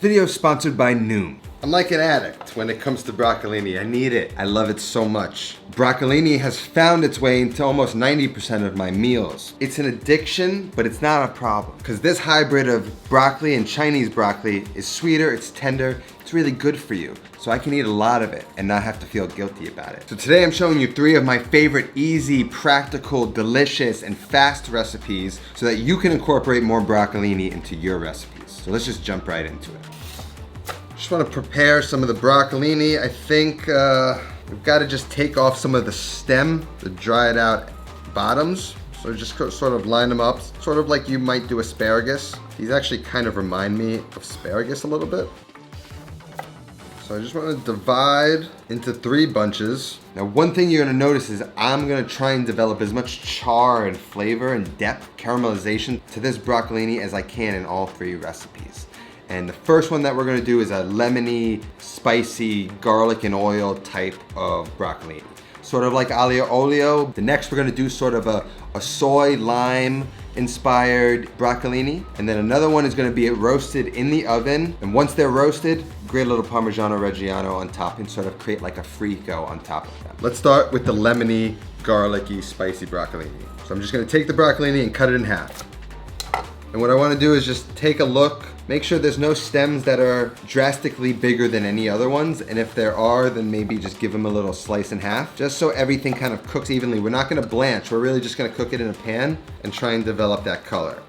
This video is sponsored by Noom. I'm like an addict when it comes to broccolini. I need it. I love it so much. Broccolini has found its way into almost 90% of my meals. It's an addiction, but it's not a problem. Because this hybrid of broccoli and Chinese broccoli is sweeter, it's tender, it's really good for you. So I can eat a lot of it and not have to feel guilty about it. So today I'm showing you 3 of my favorite easy, practical, delicious, and fast recipes so that you can incorporate more broccolini into your recipes. So let's just jump right into it. Just want to prepare some of the broccolini. I think we've got to just take off some of the stem, the dried out bottoms. So just sort of line them up, sort of like you might do asparagus. These actually kind of remind me of asparagus a little bit. So I just want to divide into 3 bunches. Now one thing you're going to notice is I'm going to try and develop as much char and flavor and depth, caramelization to this broccolini as I can in all 3 recipes. And the first one that we're gonna do is a lemony, spicy, garlic and oil type of broccolini. Sort of like aglio olio. The next we're gonna do sort of a soy lime inspired broccolini. And then another one is gonna be roasted in the oven. And once they're roasted, grate a little Parmesan Reggiano on top and sort of create like a frico on top of them. Let's start with the lemony, garlicky, spicy broccolini. So I'm just gonna take the broccolini and cut it in half. And what I wanna do is just take a look. Make sure there's no stems that are drastically bigger than any other ones. And if there are, then maybe just give them a little slice in half, just so everything kind of cooks evenly. We're not gonna blanch, we're really just gonna cook it in a pan and try and develop that color.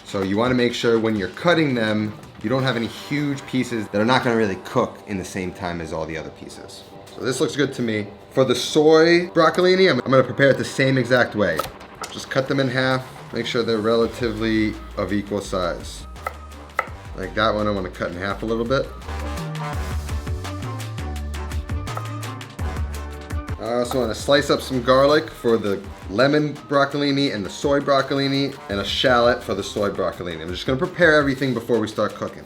So you wanna make sure when you're cutting them, you don't have any huge pieces that are not gonna really cook in the same time as all the other pieces. So this looks good to me. For the soy broccolini, I'm gonna prepare it the same exact way. Just cut them in half, make sure they're relatively of equal size. Like that one, I want to cut in half a little bit. I also want to slice up some garlic for the lemon broccolini and the soy broccolini, and a shallot for the soy broccolini. I'm just going to prepare everything before we start cooking.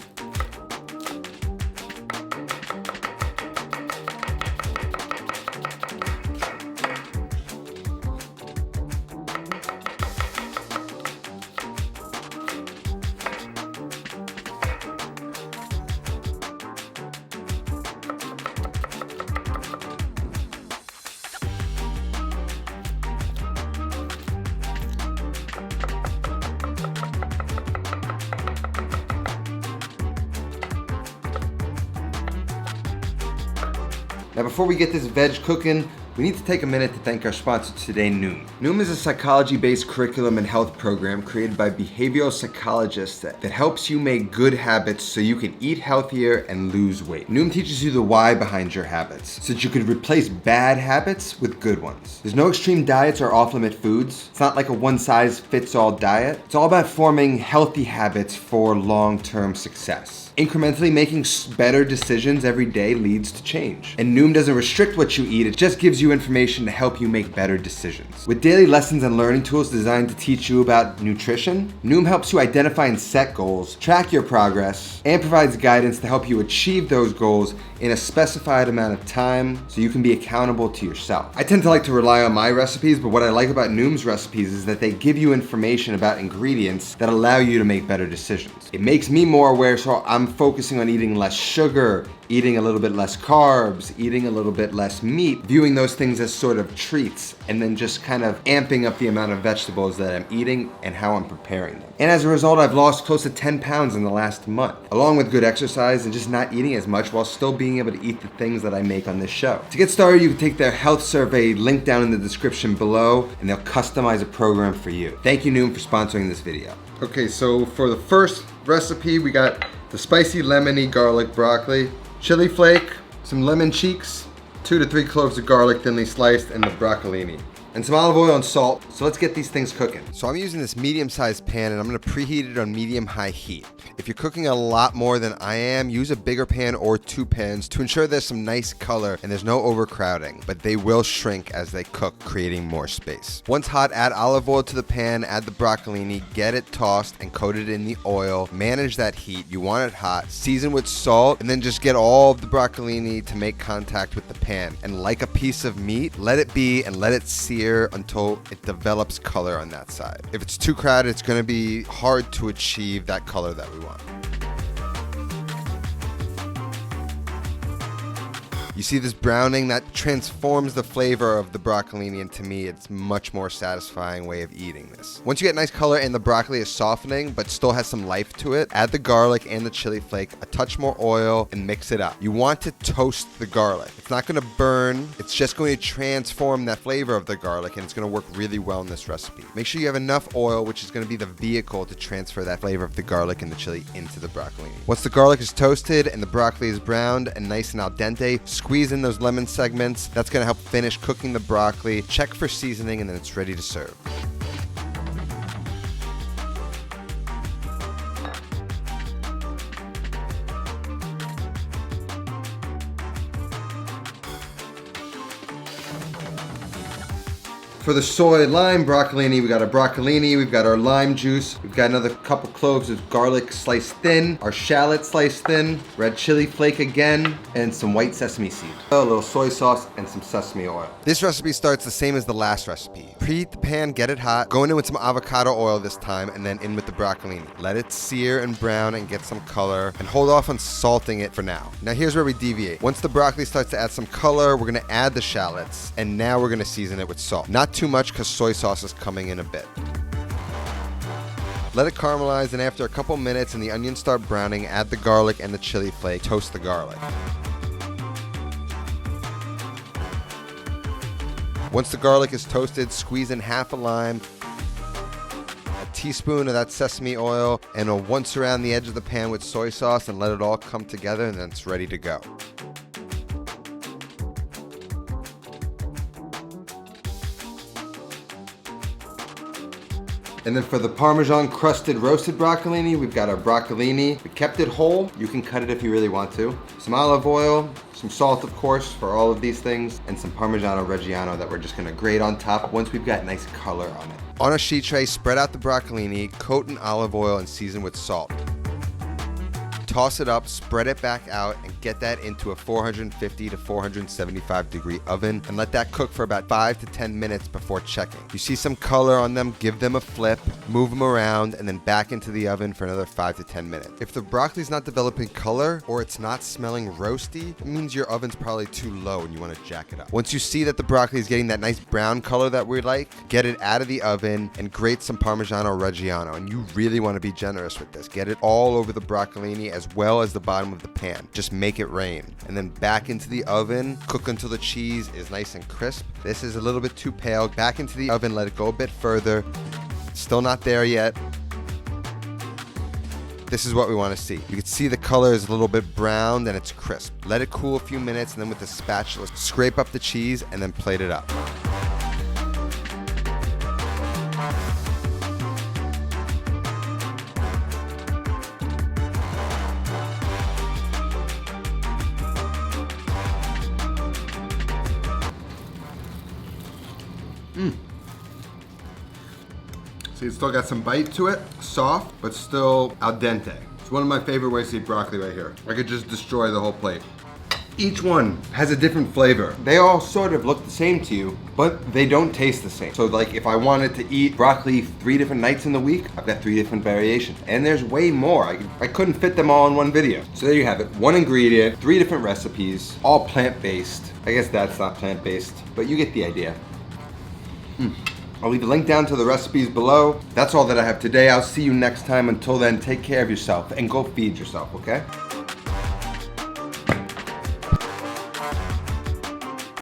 Now before we get this veg cooking, we need to take a minute to thank our sponsor today, Noom. Noom is a psychology-based curriculum and health program created by behavioral psychologists that helps you make good habits so you can eat healthier and lose weight. Noom teaches you the why behind your habits, so that you can replace bad habits with good ones. There's no extreme diets or off-limit foods. It's not like a one-size-fits-all diet. It's all about forming healthy habits for long-term success. Incrementally making better decisions every day leads to change. And Noom doesn't restrict what you eat, it just gives you information to help you make better decisions. With daily lessons and learning tools designed to teach you about nutrition, Noom helps you identify and set goals, track your progress, and provides guidance to help you achieve those goals in a specified amount of time so you can be accountable to yourself. I tend to like to rely on my recipes, but what I like about Noom's recipes is that they give you information about ingredients that allow you to make better decisions. It makes me more aware, so I'm focusing on eating less sugar, eating a little bit less carbs, eating a little bit less meat, viewing those things as sort of treats, and then just kind of amping up the amount of vegetables that I'm eating and how I'm preparing them. And as a result, I've lost close to 10 pounds in the last month, along with good exercise and just not eating as much while still being able to eat the things that I make on this show. To get started, you can take their health survey link down in the description below, and they'll customize a program for you. Thank you, Noom, for sponsoring this video. Okay, so for the first recipe, we got the spicy lemony garlic broccoli, chili flake, some lemon cheeks, 2 to 3 cloves of garlic thinly sliced, and the broccolini. And some olive oil and salt. So let's get these things cooking. So I'm using this medium-sized pan and I'm gonna preheat it on medium-high heat. If you're cooking a lot more than I am, use a bigger pan or 2 pans to ensure there's some nice color and there's no overcrowding, but they will shrink as they cook, creating more space. Once hot, add olive oil to the pan, add the broccolini, get it tossed and coated in the oil. Manage that heat, you want it hot, season with salt, and then just get all of the broccolini to make contact with the pan. And like a piece of meat, let it be and let it sear until it develops color on that side. If it's too crowded, it's gonna be hard to achieve that color that we want. You see this browning that transforms the flavor of the broccolini, and to me it's much more satisfying way of eating this. Once you get nice color and the broccoli is softening but still has some life to it, add the garlic and the chili flake, a touch more oil, and mix it up. You want to toast the garlic. It's not going to burn, it's just going to transform that flavor of the garlic, and it's going to work really well in this recipe. Make sure you have enough oil, which is going to be the vehicle to transfer that flavor of the garlic and the chili into the broccolini. Once the garlic is toasted and the broccoli is browned and nice and al dente, squeeze in those lemon segments. That's going to help finish cooking the broccoli. Check for seasoning, and then it's ready to serve. For the soy lime broccolini, we got our broccolini, we've got our lime juice, we've got another couple cloves of garlic sliced thin, our shallot sliced thin, red chili flake again, and some white sesame seed. A little soy sauce and some sesame oil. This recipe starts the same as the last recipe. Preheat the pan, get it hot, go in with some avocado oil this time, and then in with the broccolini. Let it sear and brown and get some color, and hold off on salting it for now. Now here's where we deviate. Once the broccoli starts to add some color, we're gonna add the shallots, and now we're gonna season it with salt. Not too much because soy sauce is coming in a bit. Let it caramelize, and after a couple minutes and the onions start browning, add the garlic and the chili flake. Toast the garlic. Once the garlic is toasted, squeeze in half a lime, a teaspoon of that sesame oil, and once around the edge of the pan with soy sauce, and let it all come together, and then it's ready to go. And then for the Parmesan crusted roasted broccolini, we've got our broccolini. We kept it whole. You can cut it if you really want to. Some olive oil, some salt, of course, for all of these things, and some Parmigiano Reggiano that we're just gonna grate on top once we've got nice color on it. On a sheet tray, spread out the broccolini, coat in olive oil, and season with salt. Toss it up, spread it back out, and get that into a 450 to 475 degree oven, and let that cook for about 5 to 10 minutes before checking. You see some color on them, give them a flip, move them around, and then back into the oven for another 5 to 10 minutes. If the broccoli's not developing color, or it's not smelling roasty, it means your oven's probably too low and you want to jack it up. Once you see that the broccoli is getting that nice brown color that we like, get it out of the oven and grate some Parmigiano Reggiano. And you really want to be generous with this. Get it all over the broccolini as well as the bottom of the pan. Just make it rain. And then back into the oven, cook until the cheese is nice and crisp. This is a little bit too pale. Back into the oven, let it go a bit further. Still not there yet. This is what we want to see. You can see the color is a little bit browned and it's crisp. Let it cool a few minutes, and then with the spatula, scrape up the cheese and then plate it up. See, it's still got some bite to it, soft, but still al dente. It's one of my favorite ways to eat broccoli right here. I could just destroy the whole plate. Each one has a different flavor. They all sort of look the same to you, but they don't taste the same. So like if I wanted to eat broccoli 3 different nights in the week, I've got 3 different variations. And there's way more. I couldn't fit them all in one video. So there you have it. 1 ingredient, 3 different recipes, all plant-based. I guess that's not plant-based, but you get the idea. I'll leave a link down to the recipes below. That's all that I have today. I'll see you next time. Until then, take care of yourself and go feed yourself, okay?